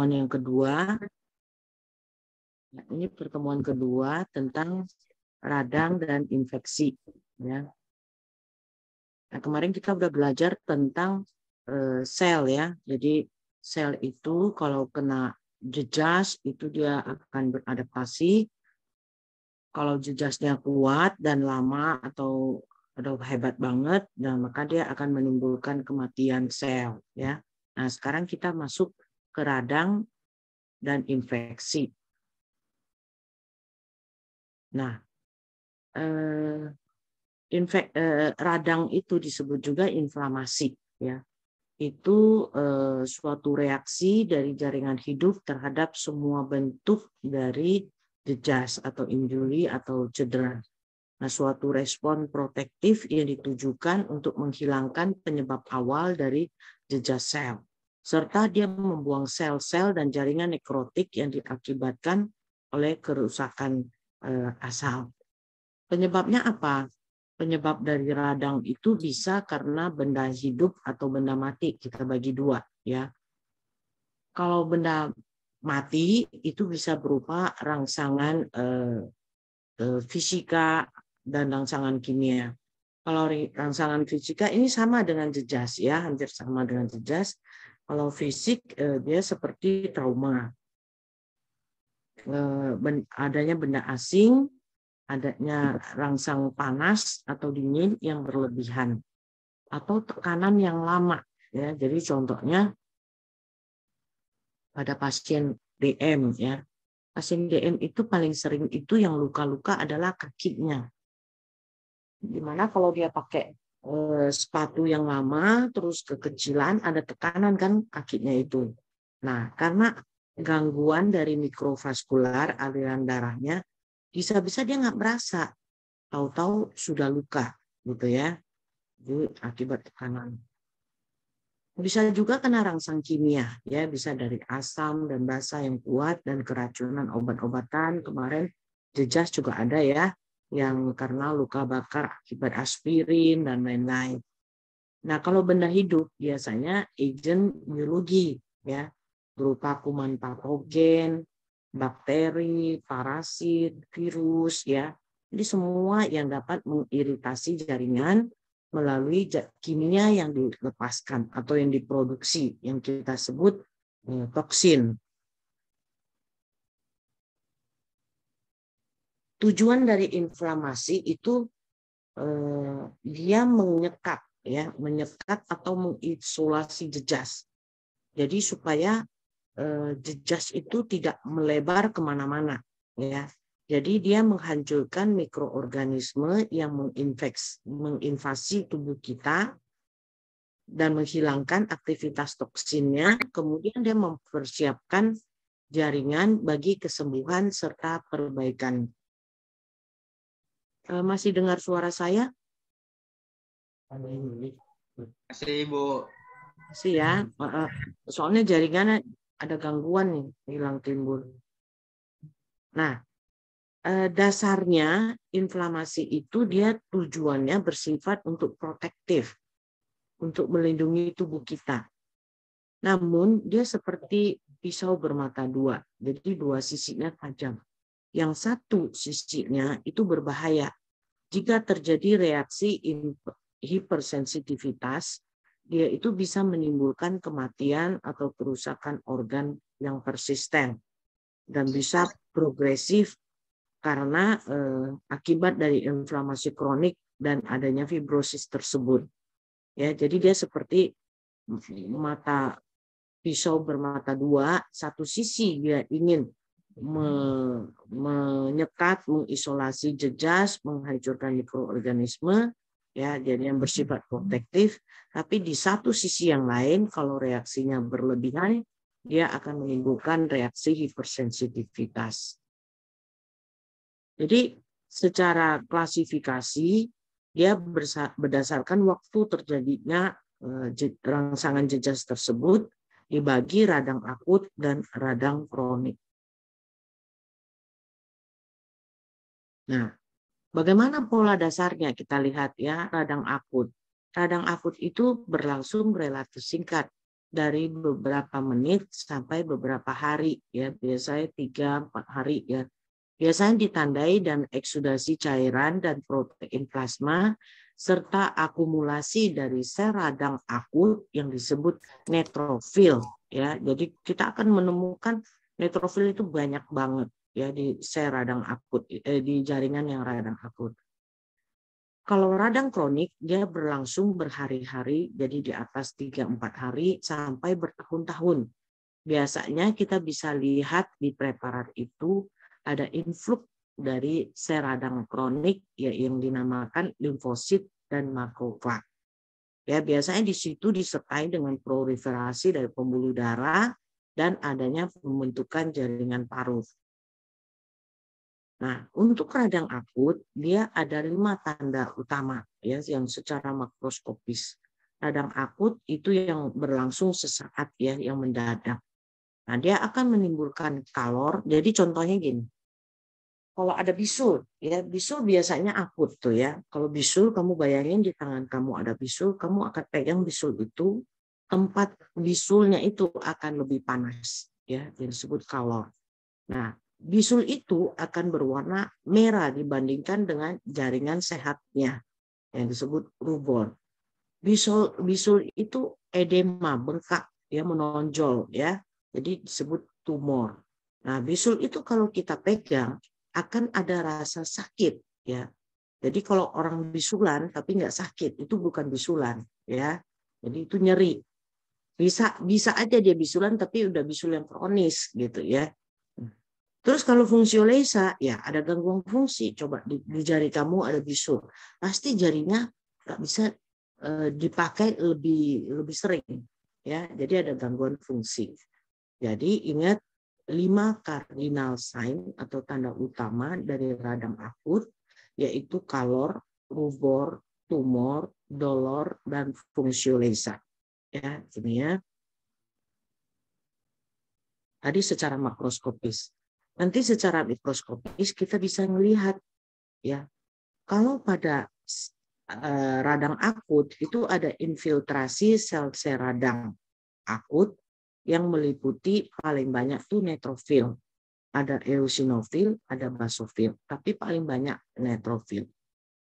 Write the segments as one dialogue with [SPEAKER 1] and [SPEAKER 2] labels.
[SPEAKER 1] yang kedua. Ini pertemuan kedua tentang radang dan infeksi. Ya. Nah, kemarin kita udah belajar tentang sel ya. Jadi sel itu kalau kena jejas itu dia akan beradaptasi. Kalau jejasnya kuat dan lama atau hebat banget, dan maka dia akan menimbulkan kematian sel. Ya. Nah, sekarang kita masuk ke radang dan infeksi. Nah, radang itu disebut juga inflamasi, ya. Itu suatu reaksi dari jaringan hidup terhadap semua bentuk dari jejas atau injury atau cedera. Nah, suatu respon protektif yang ditujukan untuk menghilangkan penyebab awal dari jejas sel, serta dia membuang sel-sel dan jaringan nekrotik yang diakibatkan oleh kerusakan asal. Penyebabnya apa? Penyebab dari radang itu bisa karena benda hidup atau benda mati. Kita bagi dua, ya. Kalau benda mati itu bisa berupa rangsangan fisika dan rangsangan kimia. Kalau rangsangan fisika ini sama dengan jejas, ya, hampir sama dengan jejas. Kalau fisik dia seperti trauma, adanya benda asing, adanya rangsang panas atau dingin yang berlebihan, atau tekanan yang lama. Ya, jadi contohnya pada pasien DM, ya, pasien DM itu paling sering itu yang luka-luka adalah kakinya. Dimana kalau dia pakai sepatu yang lama, terus kekecilan, ada tekanan kan kakinya itu. Nah, karena gangguan dari mikrovaskular aliran darahnya, bisa-bisa dia nggak berasa, tahu-tahu sudah luka, gitu ya. Jadi akibat tekanan. Bisa juga kena rangsang kimia, ya, bisa dari asam dan basa yang kuat dan keracunan obat-obatan. Kemarin jejas juga ada ya, yang karena luka bakar akibat aspirin dan lain-lain. Nah, kalau benda hidup biasanya agent biologi, ya, berupa kuman patogen, bakteri, parasit, virus, ya. Jadi semua yang dapat mengiritasi jaringan melalui kimia yang dilepaskan atau yang diproduksi, yang kita sebut toksin. Tujuan dari inflamasi itu dia menyekat, ya, menyekat atau mengisolasi jejas. Jadi supaya jejas itu tidak melebar kemana-mana, ya. Jadi dia menghancurkan mikroorganisme yang menginvasi tubuh kita dan menghilangkan aktivitas toksinnya. Kemudian dia mempersiapkan jaringan bagi kesembuhan serta perbaikan. Masih dengar suara saya?
[SPEAKER 2] Masih, Bu.
[SPEAKER 1] Masih ya. Soalnya jaringannya ada gangguan nih, hilang timbul. Nah, dasarnya inflamasi itu dia tujuannya bersifat untuk protektif, untuk melindungi tubuh kita. Namun dia seperti pisau bermata dua, jadi dua sisinya tajam. Yang satu sisinya itu berbahaya. Jika terjadi reaksi hipersensitivitas, dia itu bisa menimbulkan kematian atau kerusakan organ yang persisten dan bisa progresif karena akibat dari inflamasi kronik dan adanya fibrosis tersebut. Ya, jadi dia seperti mata pisau bermata dua, satu sisi dia ingin menyekat, mengisolasi jejas, menghancurkan mikroorganisme, ya, jadi yang bersifat protektif. Tapi di satu sisi yang lain, kalau reaksinya berlebihan, dia akan menimbulkan reaksi hipersensitivitas. Jadi secara klasifikasi dia berdasarkan waktu terjadinya rangsangan jejas tersebut dibagi radang akut dan radang kronik. Nah, bagaimana pola dasarnya kita lihat ya radang akut. Radang akut itu berlangsung relatif singkat, dari beberapa menit sampai beberapa hari ya, biasanya 3-4 hari ya. Biasanya ditandai dan eksudasi cairan dan protein plasma serta akumulasi dari sel radang akut yang disebut neutrofil ya. Jadi kita akan menemukan neutrofil itu banyak banget ya di sel radang akut, di jaringan yang radang akut. Kalau radang kronik dia berlangsung berhari-hari, jadi di atas 3-4 hari sampai bertahun-tahun. Biasanya kita bisa lihat di preparat itu ada influx dari sel radang kronik yang dinamakan limfosit dan makrofag. Ya, biasanya di situ disertai dengan proliferasi dari pembuluh darah dan adanya pembentukan jaringan parut. Nah, untuk radang akut dia ada 5 tanda utama ya yang secara makroskopis. Radang akut itu yang berlangsung sesaat ya, yang mendadak. Nah, dia akan menimbulkan kalor. Jadi contohnya gini. Kalau ada bisul, ya bisul biasanya akut tuh ya. Kalau bisul kamu bayangin di tangan kamu ada bisul, kamu akan pegang bisul itu, tempat bisulnya itu akan lebih panas ya, yang disebut kalor. Nah, bisul itu akan berwarna merah dibandingkan dengan jaringan sehatnya yang disebut rubor. Bisul itu edema, bengkak ya, menonjol ya. Jadi disebut tumor. Nah, bisul itu kalau kita pegang akan ada rasa sakit ya. Jadi kalau orang bisulan tapi nggak sakit itu bukan bisulan ya. Jadi itu nyeri. Bisa aja dia bisulan tapi udah bisul yang kronis gitu ya. Terus kalau fungsiolesa ya ada gangguan fungsi. Coba di jari kamu ada bisul, pasti jarinya nggak bisa dipakai lebih sering ya. Jadi ada gangguan fungsi. Jadi ingat 5 cardinal sign atau tanda utama dari radang akut yaitu kalor, rubor, tumor, dolor, dan fungsiolesa. Ya, ini ya. Tadi secara makroskopis. Nanti secara mikroskopis kita bisa melihat ya. Kalau pada radang akut itu ada infiltrasi sel-sel radang akut yang meliputi paling banyak tuh neutrofil. Ada eosinofil, ada basofil, tapi paling banyak neutrofil.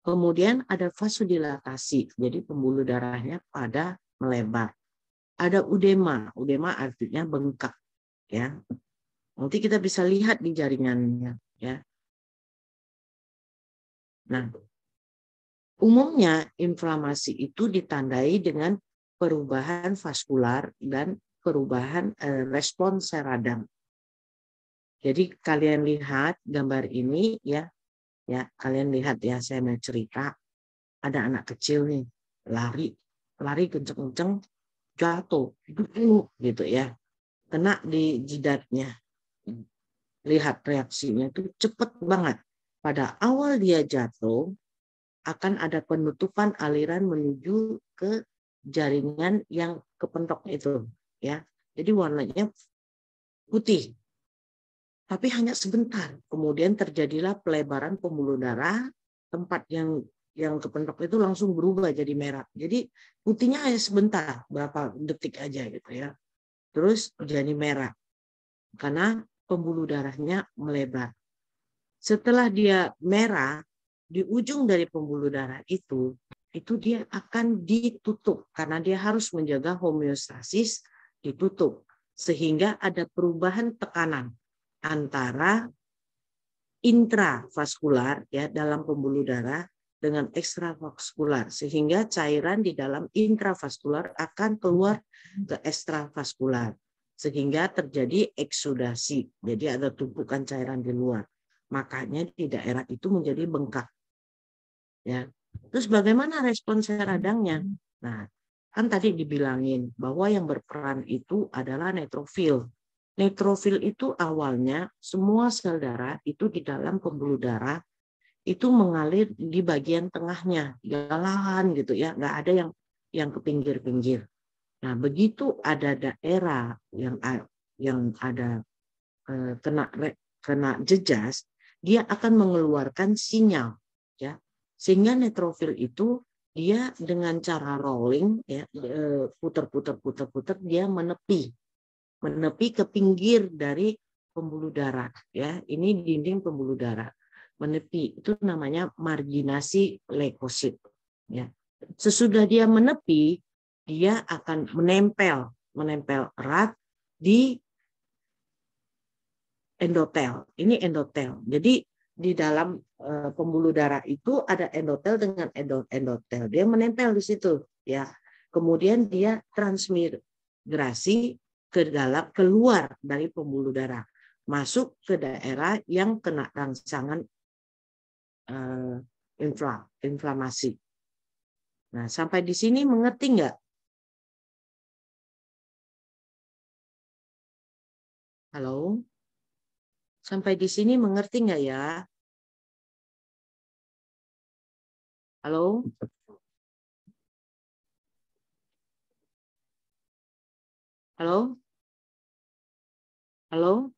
[SPEAKER 1] Kemudian ada vasodilatasi, jadi pembuluh darahnya pada melebar. Ada udema, udema artinya bengkak ya. Nanti kita bisa lihat di jaringannya ya. Nah, umumnya inflamasi itu ditandai dengan perubahan vaskular dan perubahan respons sel radang. Jadi kalian lihat gambar ini ya, kalian lihat ya, saya mau cerita. Ada anak kecil nih, lari kenceng-kenceng, jatuh, gitu ya, kena di jidatnya. Lihat reaksinya itu cepet banget. Pada awal dia jatuh, akan ada penutupan aliran menuju ke jaringan yang kepentok itu, ya. Jadi warnanya putih. Tapi hanya sebentar. Kemudian terjadilah pelebaran pembuluh darah, tempat yang kepentok itu langsung berubah jadi merah. Jadi putihnya hanya sebentar, berapa detik aja gitu ya. Terus jadi merah karena pembuluh darahnya melebar. Setelah dia merah, di ujung dari pembuluh darah itu dia akan ditutup karena dia harus menjaga homeostasis, ditutup sehingga ada perubahan tekanan antara intravaskular ya dalam pembuluh darah dengan ekstravaskular sehingga cairan di dalam intravaskular akan keluar ke ekstravaskular sehingga terjadi eksudasi. Jadi ada tumpukan cairan di luar. Makanya di daerah itu menjadi bengkak. Ya. Terus bagaimana respons sel radangnya? Nah, kan tadi dibilangin bahwa yang berperan itu adalah neutrofil. Neutrofil itu awalnya semua sel darah itu di dalam pembuluh darah itu mengalir di bagian tengahnya, jalan gitu ya, nggak ada yang ke pinggir-pinggir. Nah, begitu ada daerah yang ada kena jejas, dia akan mengeluarkan sinyal ya. Sehingga neutrofil itu dia dengan cara rolling, ya, puter-puter, dia menepi ke pinggir dari pembuluh darah. Ya, ini dinding pembuluh darah. Menepi itu namanya marginasi leukosit. Ya. Sesudah dia menepi, dia akan menempel erat di endotel. Ini endotel. Jadi di dalam pembuluh darah itu ada endotel dengan endotel. Dia menempel di situ, ya. Kemudian dia transmigrasi ke dalam, keluar dari pembuluh darah, masuk ke daerah yang kena rangsangan inflamasi. Nah, sampai di sini mengerti nggak? Halo? Sampai di sini mengerti nggak ya? Halo? Halo? Halo?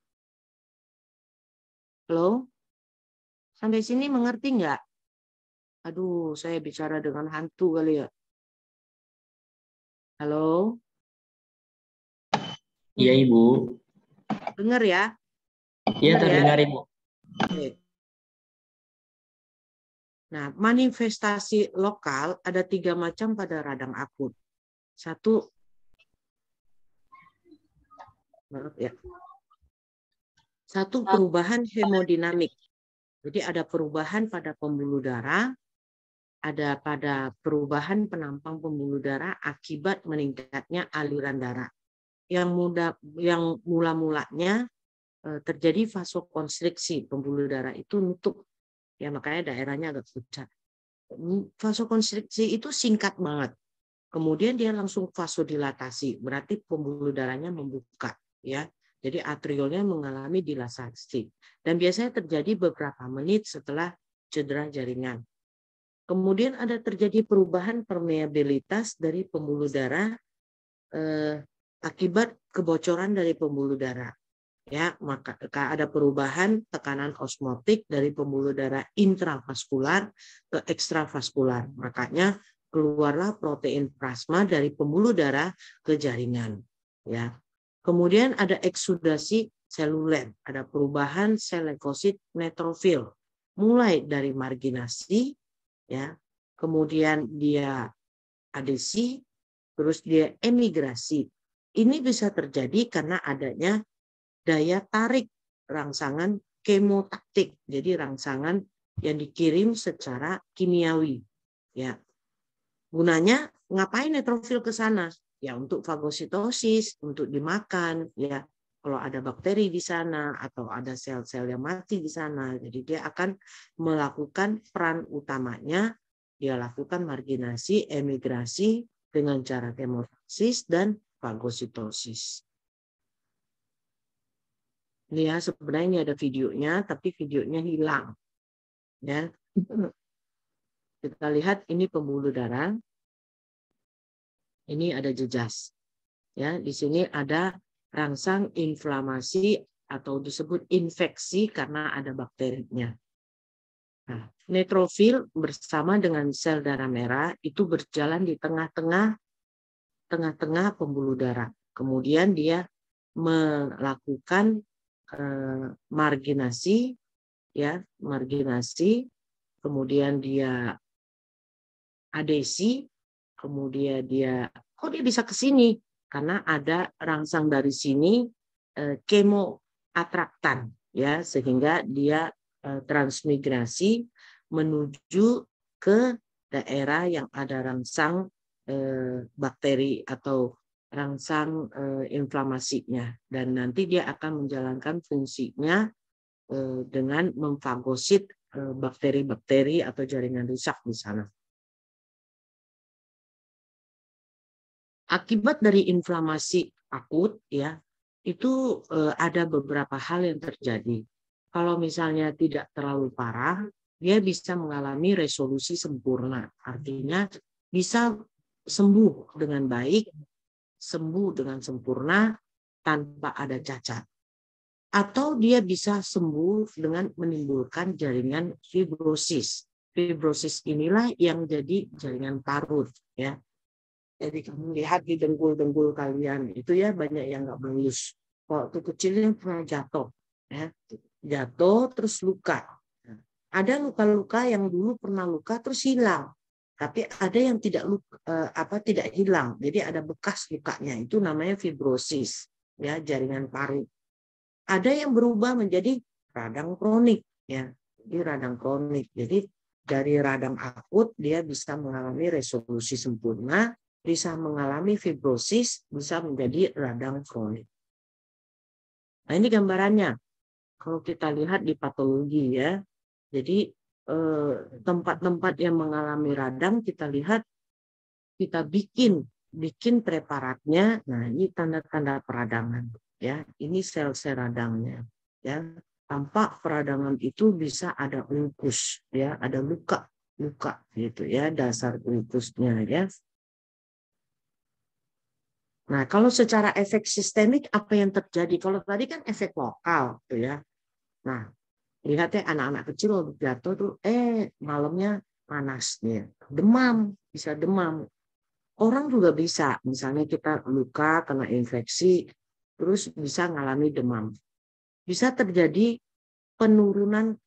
[SPEAKER 1] Halo? Sampai sini mengerti nggak? Aduh, saya bicara dengan hantu kali ya. Halo?
[SPEAKER 2] Iya, Ibu.
[SPEAKER 1] Dengar ya?
[SPEAKER 2] Iya,
[SPEAKER 1] Dengar ya?
[SPEAKER 2] terdengar, Ibu.
[SPEAKER 1] Oke. Nah, manifestasi lokal ada 3 macam pada radang akut. Satu, perubahan hemodinamik. Jadi ada perubahan pada pembuluh darah, ada pada perubahan penampang pembuluh darah akibat meningkatnya aliran darah. Yang mula-mulanya terjadi vasokonstriksi, pembuluh darah itu nutup. Ya, makanya daerahnya agak pucat. Vasokonstriksi itu singkat banget. Kemudian dia langsung vasodilatasi, berarti pembuluh darahnya membuka, ya. Jadi atriolnya mengalami dilatasi. Dan biasanya terjadi beberapa menit setelah cedera jaringan. Kemudian ada terjadi perubahan permeabilitas dari pembuluh darah akibat kebocoran dari pembuluh darah. Ya, maka ada perubahan tekanan osmotik dari pembuluh darah intravaskular ke ekstravaskular. Makanya keluarlah protein plasma dari pembuluh darah ke jaringan. Ya. Kemudian ada eksudasi seluler, ada perubahan sel leukosit neutrofil, mulai dari marginasi, ya, kemudian dia adesi, terus dia emigrasi. Ini bisa terjadi karena adanya daya tarik rangsangan kemotaktik, jadi rangsangan yang dikirim secara kimiawi. Ya, gunanya ngapain neutrofil ke sana? Ya, untuk fagositosis, untuk dimakan. Ya, kalau ada bakteri di sana atau ada sel-sel yang mati di sana, jadi dia akan melakukan peran utamanya. Dia lakukan marginasi, emigrasi dengan cara kemotaksis dan fagositosis. Ini ya, sebenarnya ini ada videonya, tapi videonya hilang. Ya, kita lihat ini pembuluh darah. Ini ada jejas. Ya, di sini ada rangsang inflamasi atau disebut infeksi karena ada bakterinya. Nah, neutrofil bersama dengan sel darah merah itu berjalan di tengah-tengah pembuluh darah. Kemudian dia melakukan marginasi, ya, marginasi, kemudian dia adesi, kemudian dia bisa ke sini karena ada rangsang dari sini kemoatraktan, ya, sehingga dia transmigrasi menuju ke daerah yang ada rangsang bakteri atau rangsang inflamasinya, dan nanti dia akan menjalankan fungsinya dengan memfagosit bakteri-bakteri atau jaringan rusak di sana. Akibat dari inflamasi akut, ya, itu ada beberapa hal yang terjadi. Kalau misalnya tidak terlalu parah, dia bisa mengalami resolusi sempurna. Artinya bisa sembuh dengan baik, sembuh dengan sempurna tanpa ada cacat. Atau dia bisa sembuh dengan menimbulkan jaringan fibrosis. fibrosis inilah yang jadi jaringan parut ya. Jadi kamu lihat di dengkul-dengkul kalian itu ya banyak yang nggak mulus. Waktu kecilnya pernah jatuh, ya. Jatuh terus luka. Ada luka-luka yang dulu pernah luka terus hilang, tapi ada yang tidak tidak hilang. Jadi ada bekas lukanya itu namanya fibrosis, ya jaringan parut. Ada yang berubah menjadi radang kronik, ya. Jadi radang kronik. Jadi dari radang akut dia bisa mengalami resolusi sempurna, bisa mengalami fibrosis, bisa menjadi radang kronik. Nah ini gambarannya. Kalau kita lihat di patologi ya, jadi tempat-tempat yang mengalami radang kita lihat, kita bikin preparatnya. Nah ini tanda-tanda peradangan. Ya, ini sel-sel radangnya. Ya, tampak peradangan itu bisa ada ulkus, ya, ada luka gitu ya, dasar ulkusnya ya. Nah, kalau secara efek sistemik apa yang terjadi? Kalau tadi kan efek lokal, tuh ya. Nah, lihat ya anak-anak kecil waktu jatuh tuh, malamnya panas nih, demam, bisa demam. Orang juga bisa, misalnya kita luka kena infeksi, terus bisa ngalami demam. Bisa terjadi penurunan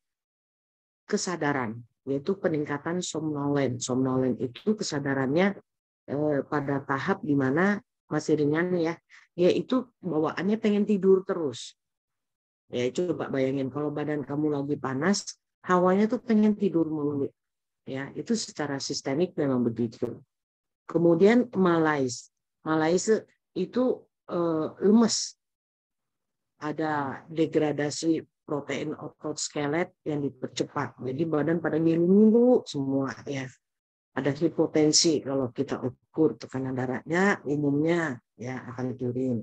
[SPEAKER 1] kesadaran, yaitu peningkatan somnolen. Somnolen itu kesadarannya pada tahap di mana masih ringan ya, yaitu bawaannya pengen tidur terus. Ya coba bayangin kalau badan kamu lagi panas, hawanya tuh pengen tidur mulu. Ya, itu secara sistemik memang begitu. Kemudian malaise. Malaise itu lemes. Ada degradasi protein otot skelet yang dipercepat. Jadi badan pada ngilu-ngilu semua ya. Ada hipotensi kalau kita ukur tekanan darahnya umumnya ya akan turun.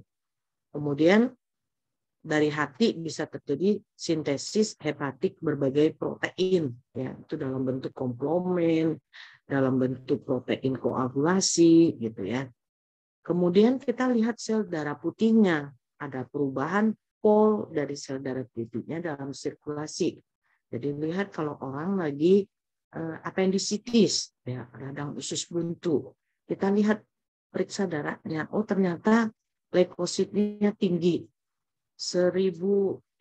[SPEAKER 1] Kemudian dari hati bisa terjadi sintesis hepatik berbagai protein ya, itu dalam bentuk komplement, dalam bentuk protein koagulasi gitu ya. Kemudian kita lihat sel darah putihnya, ada perubahan pol dari sel darah putihnya dalam sirkulasi. Jadi lihat kalau orang lagi apendisitis ya, radang usus buntu, kita lihat periksa darahnya, oh ternyata leukositnya tinggi 1.300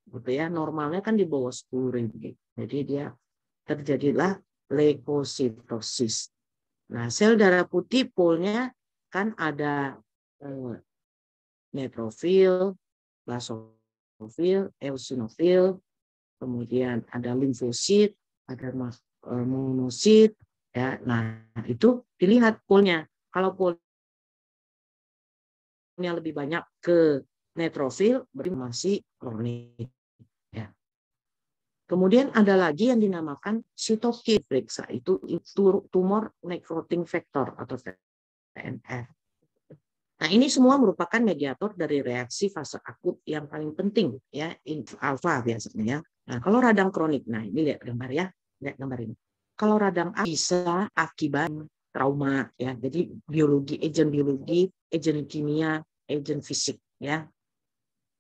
[SPEAKER 1] gitu ya, normalnya kan di bawah 10.000. Jadi dia terjadilah leukositosis. Nah, sel darah putih polnya kan ada neutrofil, basofil, eosinofil, kemudian ada limfosit, ada monosit, ya. Nah, itu dilihat polnya. Kalau polnya lebih banyak ke neutrofil, berarti masih kronik. Ya. Kemudian ada lagi yang dinamakan sitokin, periksa itu tumor necrotic factor atau TNF. Nah, ini semua merupakan mediator dari reaksi fase akut yang paling penting ya, alfa biasanya ya. Nah, kalau radang kronik, nah ini lihat gambar ya, lihat gambar ini. Kalau radang bisa akibat trauma ya, jadi biologi, agen kimia, agen fisik ya.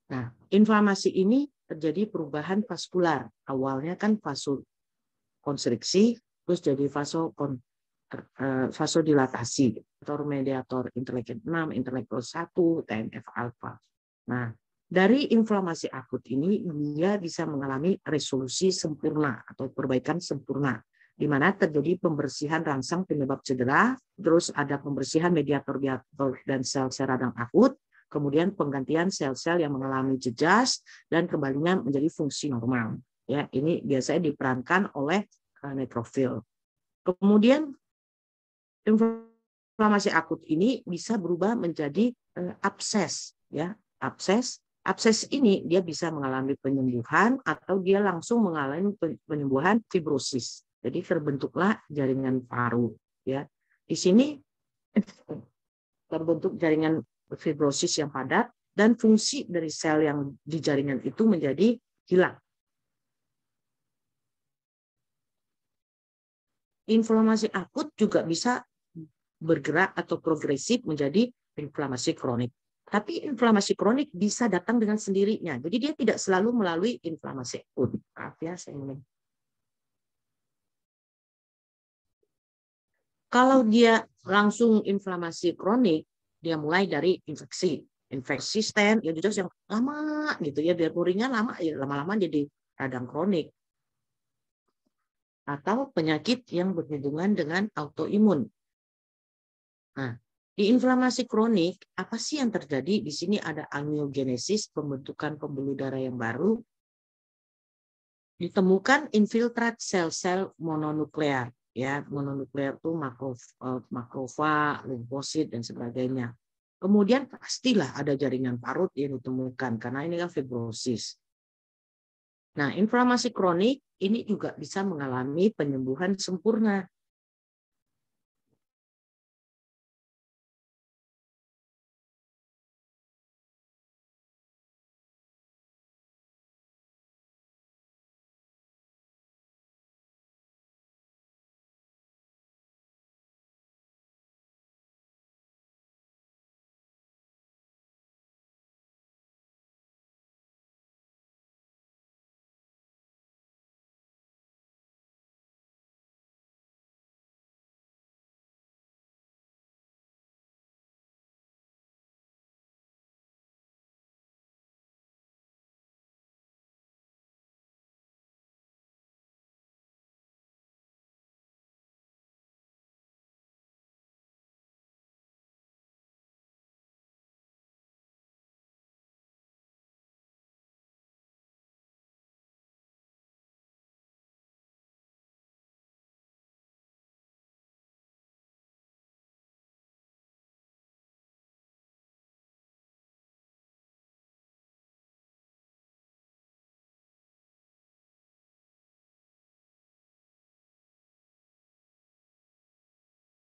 [SPEAKER 1] Nah, inflamasi ini terjadi perubahan vaskular. Awalnya kan vasokonstriksi, terus jadi vasodilatasi, mediator interleukin 6, interleukin 1, TNF alfa. Nah, dari inflamasi akut ini dia bisa mengalami resolusi sempurna atau perbaikan sempurna, di mana terjadi pembersihan rangsang penyebab cedera, terus ada pembersihan mediator dan sel-sel radang akut, kemudian penggantian sel-sel yang mengalami jejas dan kembalinya menjadi fungsi normal. Ya, ini biasanya diperankan oleh neutrofil. Kemudian inflamasi akut ini bisa berubah menjadi abses, ya. Abses ini dia bisa mengalami penyembuhan atau dia langsung mengalami penyembuhan fibrosis. Jadi terbentuklah jaringan paru, ya. Di sini terbentuk jaringan fibrosis yang padat dan fungsi dari sel yang di jaringan itu menjadi hilang. Inflamasi akut juga bisa bergerak atau progresif menjadi inflamasi kronik. Tapi inflamasi kronik bisa datang dengan sendirinya. Jadi dia tidak selalu melalui inflamasi akut. Maaf ya, saya ingin. Kalau dia langsung inflamasi kronik, dia mulai dari infeksi resisten, ya yang lama gitu ya, biar ringan lama, ya lama-lama jadi radang kronik. Atau penyakit yang berhubungan dengan autoimun. Nah, di inflamasi kronik, apa sih yang terjadi? Di sini ada angiogenesis, pembentukan pembuluh darah yang baru, ditemukan infiltrat sel-sel mononuklear. Ya, mononuklear itu makrofag, limfosit, dan sebagainya. Kemudian pastilah ada jaringan parut yang ditemukan, karena ini kan fibrosis. Nah, inflamasi kronik ini juga bisa mengalami penyembuhan sempurna.